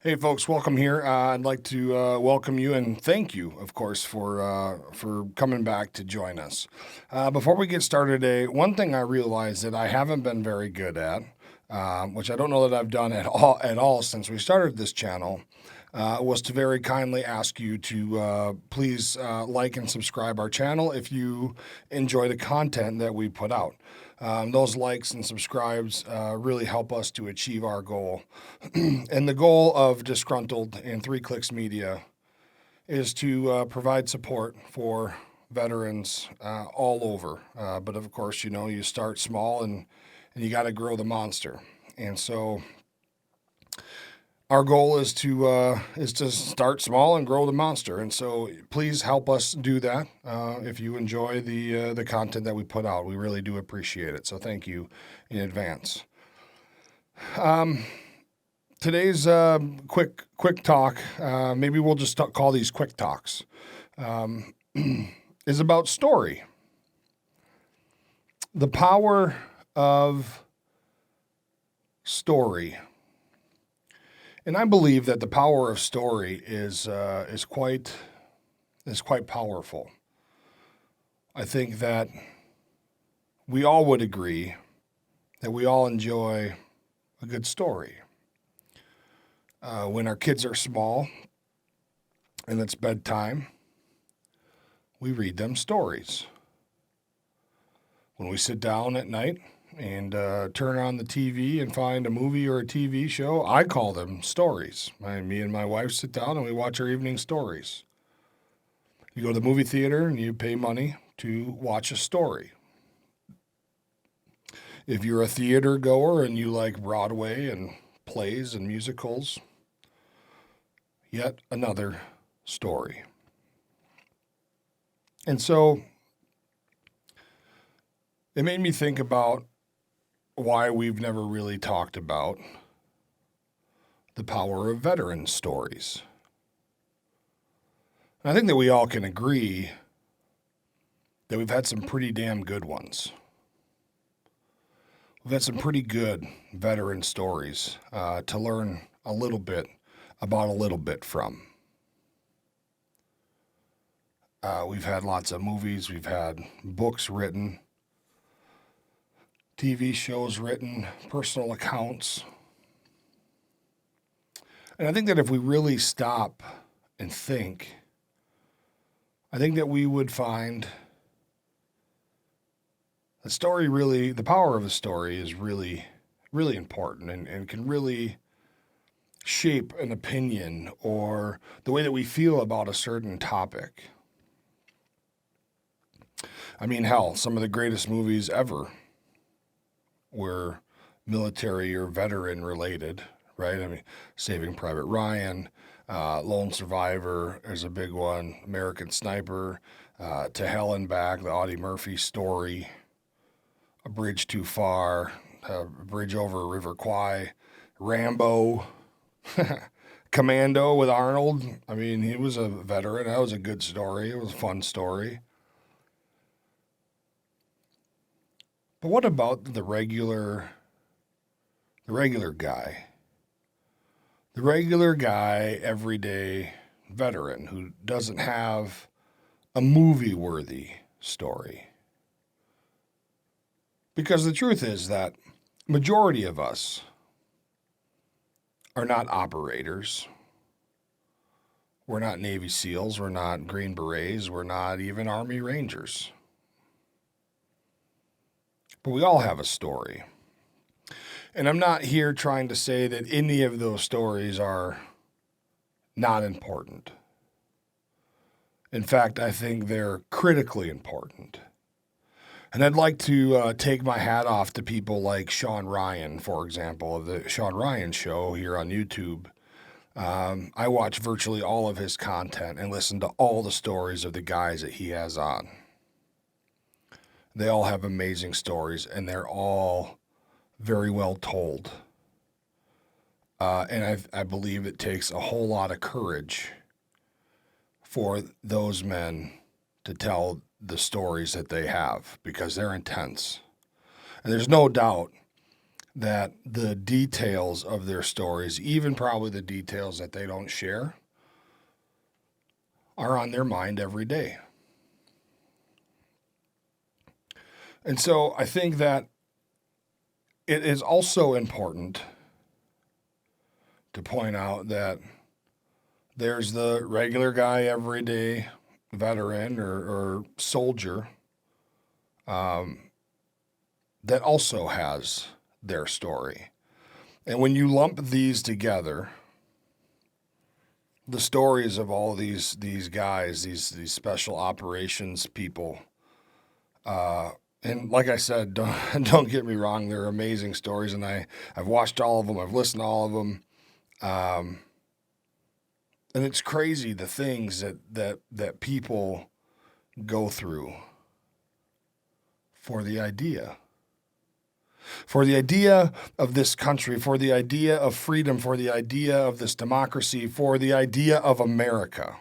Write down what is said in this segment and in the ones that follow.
Hey, folks, welcome here. I'd like to welcome you and thank you, of course, for coming back to join us. Before we get started today, one thing I realized that I haven't been very good at, which I don't know that I've done at all since we started this channel, was to very kindly ask you to please like and subscribe our channel if you enjoy the content that we put out. Those likes and subscribes really help us to achieve our goal. And the goal of Disgruntled and Three Clicks Media is to provide support for veterans all over. But of course, you start small and you got to grow the monster. And so our goal is to start small and grow the monster. And so please help us do that. If you enjoy the content that we put out, we really do appreciate it. So thank you in advance. Today's quick talk, maybe we'll just call these quick talks, is about story. The power of story. And I believe that the power of story is quite powerful. I think that we all would agree that we all enjoy a good story. When our kids are small and it's bedtime, we read them stories. When we sit down at night and turn on the TV and find a movie or a TV show, I call them stories. Me and my wife sit down and we watch our evening stories. You go to the movie theater and you pay money to watch a story. If you're a theater goer and you like Broadway and plays and musicals, yet another story. And so it made me think about why we've never really talked about the power of veteran stories. And I think that we all can agree that we've had some pretty damn good ones. We've had some pretty good veteran stories to learn a little bit about a little bit from. We've had lots of movies, we've had books written, TV shows written, personal accounts. And I think that if we really stop and think, I think that we would find the power of a story is really, really important and can really shape an opinion or the way that we feel about a certain topic. I mean, hell, some of the greatest movies ever were military or veteran related, right? I mean, Saving Private Ryan, Lone Survivor is a big one, American Sniper, To Hell and Back, the Audie Murphy story, A Bridge Too Far, A Bridge Over River Kwai, Rambo, Commando with Arnold. I mean, he was a veteran. That was a good story. It was a fun story. But what about the regular guy? The regular guy, everyday veteran who doesn't have a movie-worthy story. Because the truth is that majority of us are not operators. We're not Navy SEALs. We're not Green Berets. We're not even Army Rangers. But we all have a story. And I'm not here trying to say that any of those stories are not important. In fact, I think they're critically important. And I'd like to take my hat off to people like Sean Ryan, for example, of the Sean Ryan Show here on YouTube. I watch virtually all of his content and listen to all the stories of the guys that he has on. They all have amazing stories, and they're all very well told. And I believe it takes a whole lot of courage for those men to tell the stories that they have because they're intense. And there's no doubt that the details of their stories, even probably the details that they don't share, are on their mind every day. And so I think that it is also important to point out that there's the regular guy, everyday veteran or soldier that also has their story. And when you lump these together, the stories of all these guys, these special operations people, and like I said, don't get me wrong, they're amazing stories, and I've watched all of them, I've listened to all of them, and it's crazy the things that people go through for the idea of this country, for the idea of freedom, for the idea of this democracy, for the idea of America.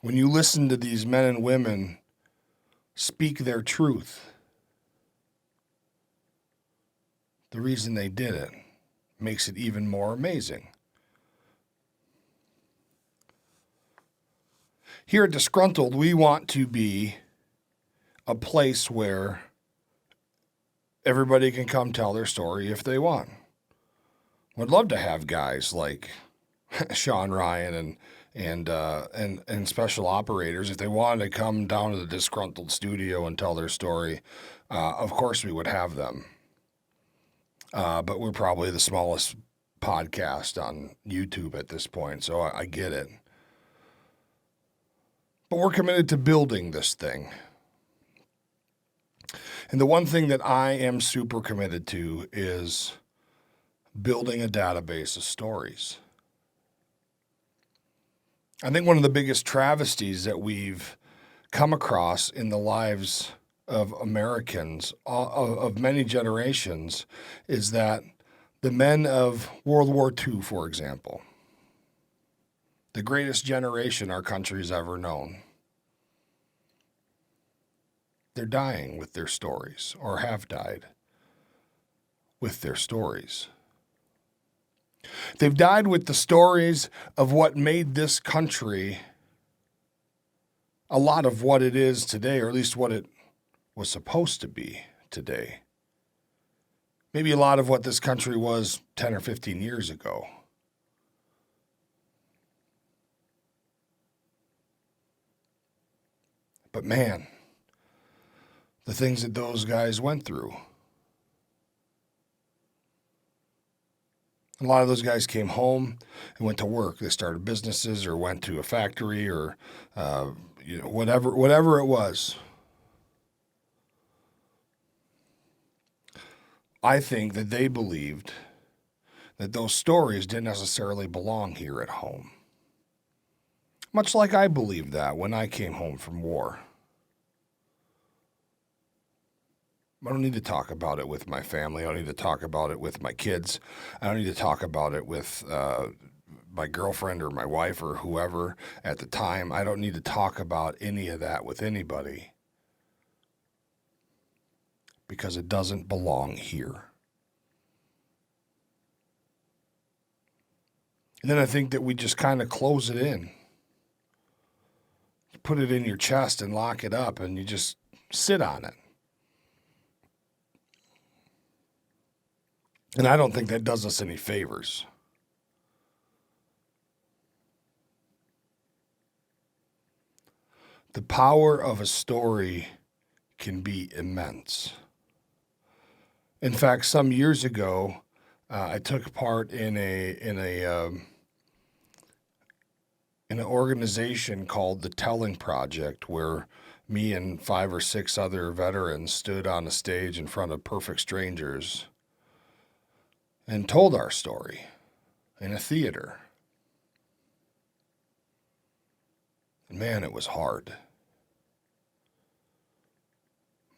When you listen to these men and women speak their truth, the reason they did it makes it even more amazing. Here at Disgruntled, we want to be a place where everybody can come tell their story if they want. Would love to have guys like Sean Ryan and special operators, if they wanted to come down to the Disgruntled studio and tell their story. Of course, we would have them. But we're probably the smallest podcast on YouTube at this point, so I get it. But we're committed to building this thing. And the one thing that I am super committed to is building a database of stories. I think one of the biggest travesties that we've come across in the lives of Americans of many generations is that the men of World War II, for example, the greatest generation our country's ever known, they're dying with their stories, or have died with their stories. They've died with the stories of what made this country a lot of what it is today, or at least what it was supposed to be today. Maybe a lot of what this country was 10 or 15 years ago. But man, the things that those guys went through. A lot of those guys came home and went to work. They started businesses or went to a factory or whatever it was. I think that they believed that those stories didn't necessarily belong here at home. Much like I believed that when I came home from war. I don't need to talk about it with my family. I don't need to talk about it with my kids. I don't need to talk about it with my girlfriend or my wife or whoever at the time. I don't need to talk about any of that with anybody because it doesn't belong here. And then I think that we just kind of close it in. You put it in your chest and lock it up and you just sit on it. And I don't think that does us any favors. The power of a story can be immense. In fact, some years ago, I took part in an organization called the Telling Project, where me and 5 or 6 other veterans stood on a stage in front of perfect strangers and told our story in a theater. And man, it was hard.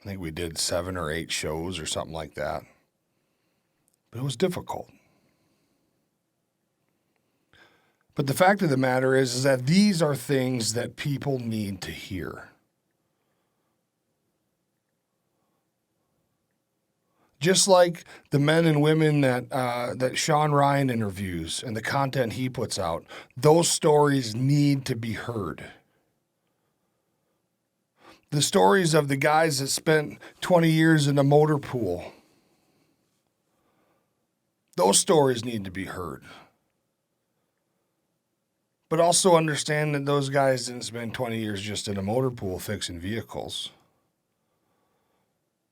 I think we did 7 or 8 shows or something like that. But it was difficult. But the fact of the matter is that these are things that people need to hear. Just like the men and women that Sean Ryan interviews and the content he puts out, those stories need to be heard. The stories of the guys that spent 20 years in a motor pool, those stories need to be heard. But also understand that those guys didn't spend 20 years just in a motor pool fixing vehicles.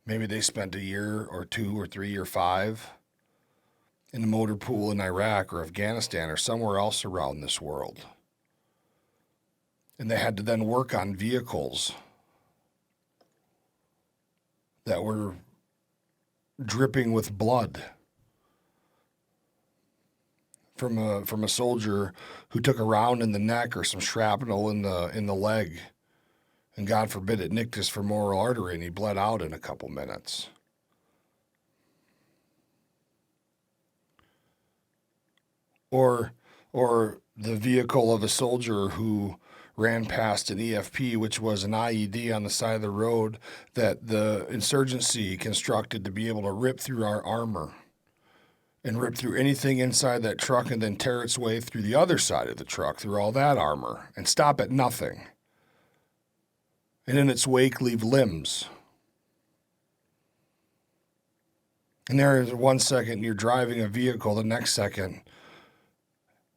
Maybe they spent a year or 2 or 3 or 5 in a motor pool in Iraq or Afghanistan or somewhere else around this world. And they had to then work on vehicles that were dripping with blood from a soldier who took a round in the neck or some shrapnel in the leg. And God forbid it nicked his femoral artery and he bled out in a couple minutes. Or the vehicle of a soldier who ran past an EFP, which was an IED on the side of the road that the insurgency constructed to be able to rip through our armor and rip through anything inside that truck and then tear its way through the other side of the truck, through all that armor, and stop at nothing. And in its wake leave limbs. And there is 1 second you're driving a vehicle, the next second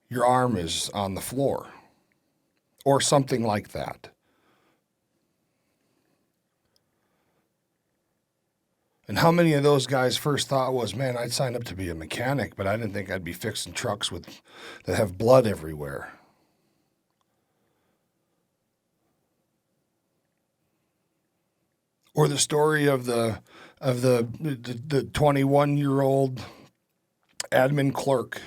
your arm is on the floor. Or something like that. And how many of those guys' first thought was, man, I'd sign up to be a mechanic, but I didn't think I'd be fixing trucks that have blood everywhere. Or the story of the 21-year-old admin clerk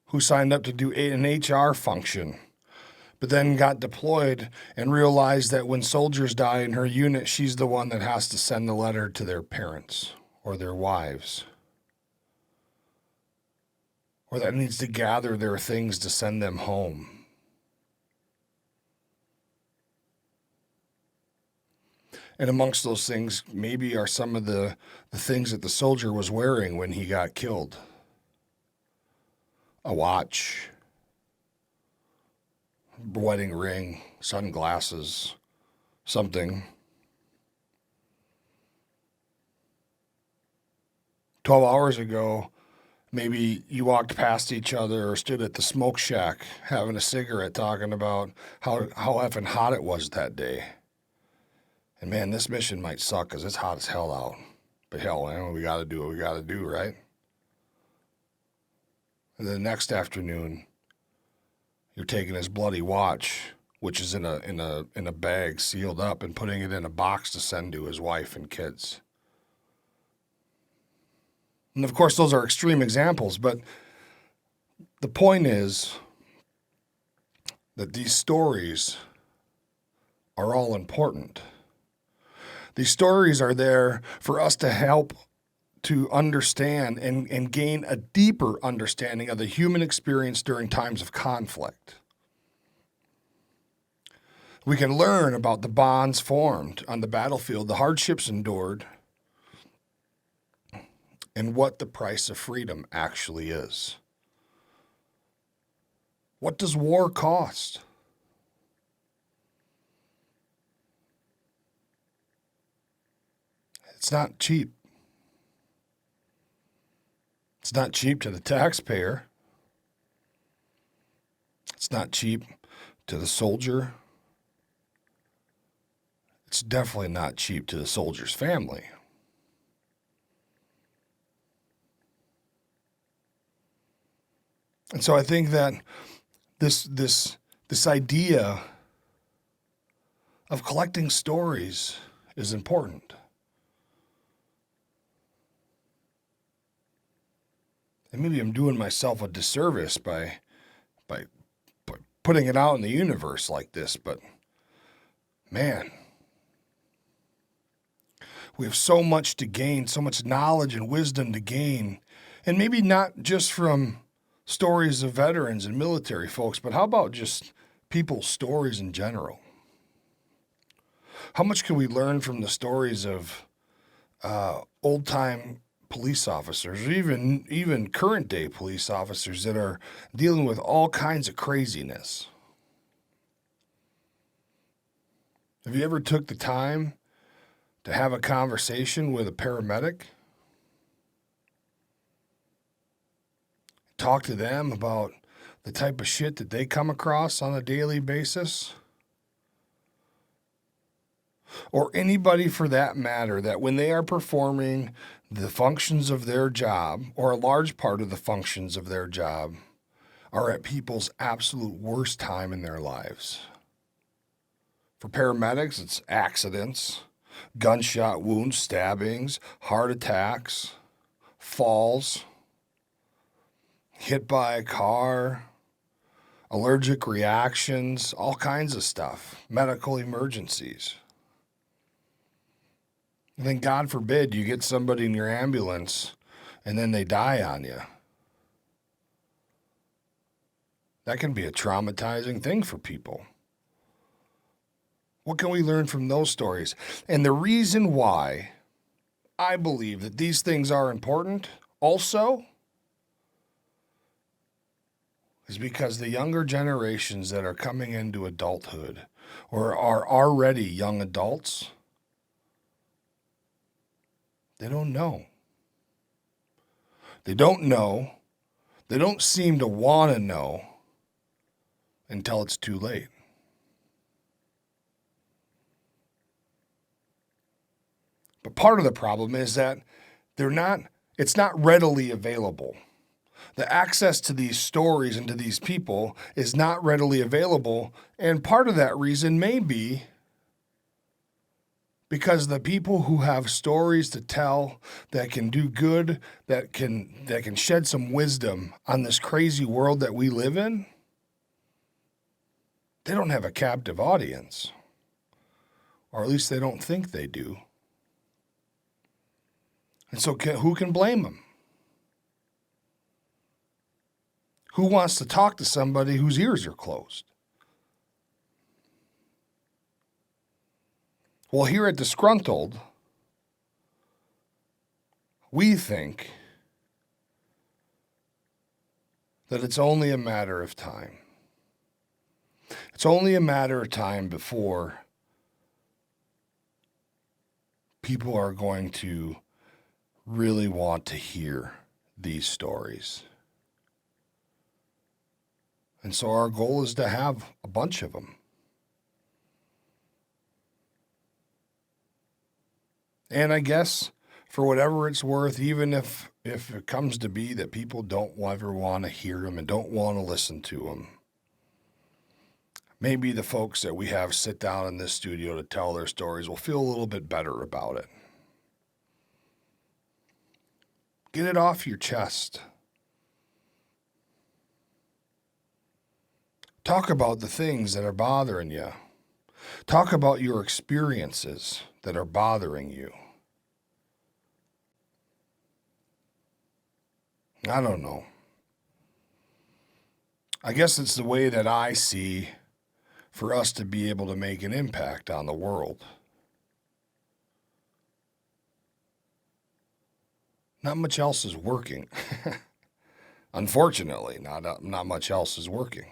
who signed up to do an HR function, but then got deployed and realized that when soldiers die in her unit, she's the one that has to send the letter to their parents or their wives, or that needs to gather their things to send them home. And amongst those things, maybe are some of the things that the soldier was wearing when he got killed. A watch, wedding ring, sunglasses, something. 12 hours ago, maybe you walked past each other or stood at the smoke shack having a cigarette talking about how effing hot it was that day. And man, this mission might suck because it's hot as hell out. But hell, man, we got to do what we got to do, right? And the next afternoon, you're taking his bloody watch, which is in a bag sealed up, and putting it in a box to send to his wife and kids. And of course, those are extreme examples, but the point is that these stories are all important. These stories are there for us to help to understand and gain a deeper understanding of the human experience during times of conflict. We can learn about the bonds formed on the battlefield, the hardships endured, and what the price of freedom actually is. What does war cost? It's not cheap. It's not cheap to the taxpayer. It's not cheap to the soldier. It's definitely not cheap to the soldier's family. And so I think that this idea of collecting stories is important. And maybe I'm doing myself a disservice by putting it out in the universe like this, but man, we have so much to gain, so much knowledge and wisdom to gain, and maybe not just from stories of veterans and military folks, but how about just people's stories in general? How much can we learn from the stories of old time police officers, or even current day police officers that are dealing with all kinds of craziness. Have you ever took the time to have a conversation with a paramedic? Talk to them about the type of shit that they come across on a daily basis? Or anybody for that matter, that when they are performing the functions of their job, or a large part of the functions of their job, are at people's absolute worst time in their lives. For paramedics, it's accidents, gunshot wounds, stabbings, heart attacks, falls, hit by a car, allergic reactions, all kinds of stuff, medical emergencies. And then, God forbid, you get somebody in your ambulance and then they die on you. That can be a traumatizing thing for people. What can we learn from those stories? And the reason why I believe that these things are important also is because the younger generations that are coming into adulthood or are already young adults, they don't know. They don't know. They don't seem to want to know until it's too late. But part of the problem is that it's not readily available. The access to these stories and to these people is not readily available. And part of that reason may be because the people who have stories to tell that can do good, that can shed some wisdom on this crazy world that we live in, they don't have a captive audience. Or at least they don't think they do. And so who can blame them? Who wants to talk to somebody whose ears are closed? Well, here at Disgruntled, we think that it's only a matter of time. It's only a matter of time before people are going to really want to hear these stories. And so our goal is to have a bunch of them. And I guess for whatever it's worth, even if it comes to be that people don't ever want to hear them and don't want to listen to them, maybe the folks that we have sit down in this studio to tell their stories will feel a little bit better about it. Get it off your chest. Talk about the things that are bothering you. Talk about your experiences that are bothering you. I don't know. I guess it's the way that I see for us to be able to make an impact on the world. Not much else is working. Unfortunately, not much else is working.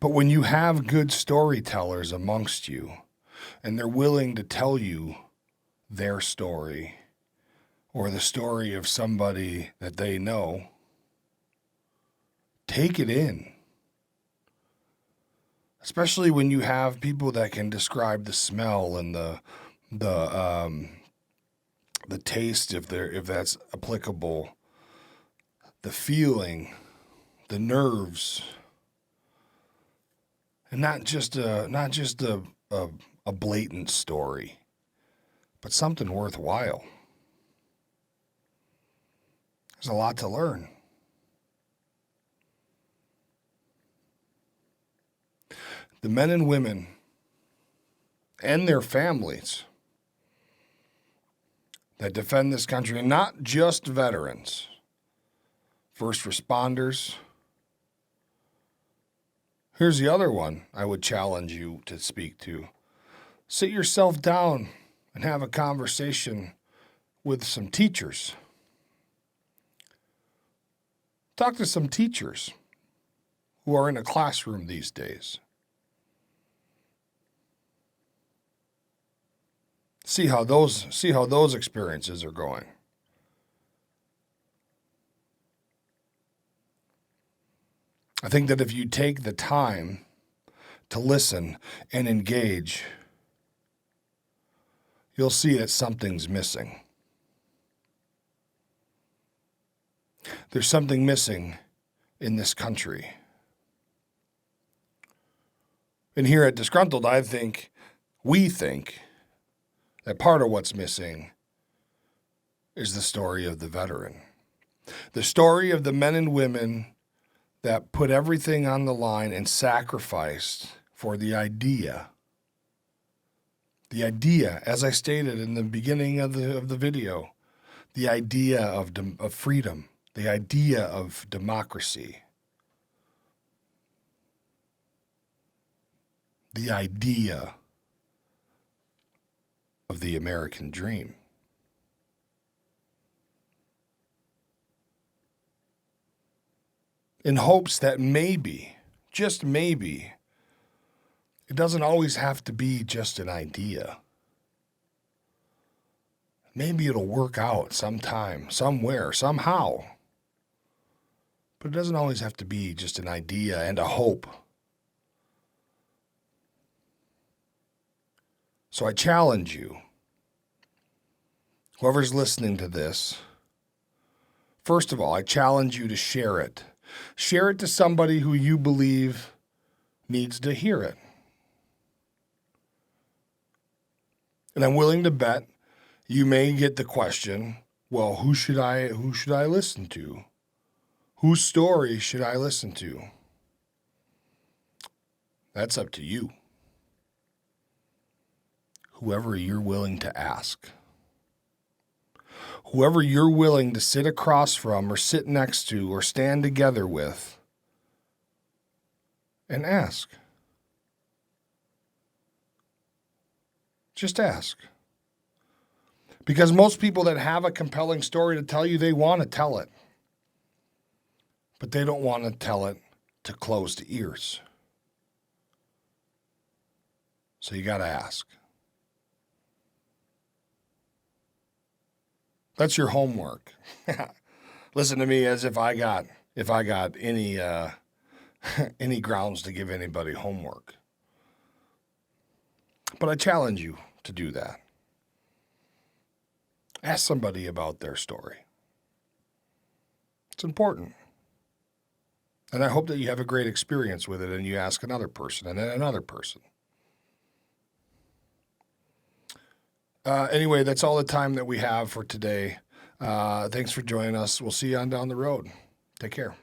But when you have good storytellers amongst you, and they're willing to tell you their story, or the story of somebody that they know, take it in. Especially when you have people that can describe the smell and the taste, if that's applicable, the feeling, the nerves, and not just a blatant story, but something worthwhile. There's a lot to learn. The men and women and their families that defend this country, and not just veterans, first responders. Here's the other one I would challenge you to speak to. sit yourself down and have a conversation with some teachers. Talk to some teachers who are in a classroom these days. See how those experiences are going. I think that if you take the time to listen and engage, you'll see that something's missing. There's something missing in this country. And here at Disgruntled, we think that part of what's missing is the story of the veteran. The story of the men and women that put everything on the line and sacrificed for the idea, as I stated in the beginning of the video, the idea of freedom, the idea of democracy, the idea of the American dream. In hopes that maybe, just maybe, it doesn't always have to be just an idea. Maybe it'll work out sometime, somewhere, somehow. But it doesn't always have to be just an idea and a hope. So I challenge you, whoever's listening to this, first of all, I challenge you to share it. Share it to somebody who you believe needs to hear it. And I'm willing to bet you may get the question, well, who should I listen to? Whose story should I listen to? That's up to you. Whoever you're willing to ask. Whoever you're willing to sit across from or sit next to or stand together with and ask. Just ask. Because most people that have a compelling story to tell you, they want to tell it. But they don't want to tell it to closed ears. So you got to ask. That's your homework. Listen to me as if I got any any grounds to give anybody homework. But I challenge you to do that. Ask somebody about their story. It's important. And I hope that you have a great experience with it and you ask another person and then another person. Anyway, that's all the time that we have for today. Thanks for joining us. We'll see you on down the road. Take care.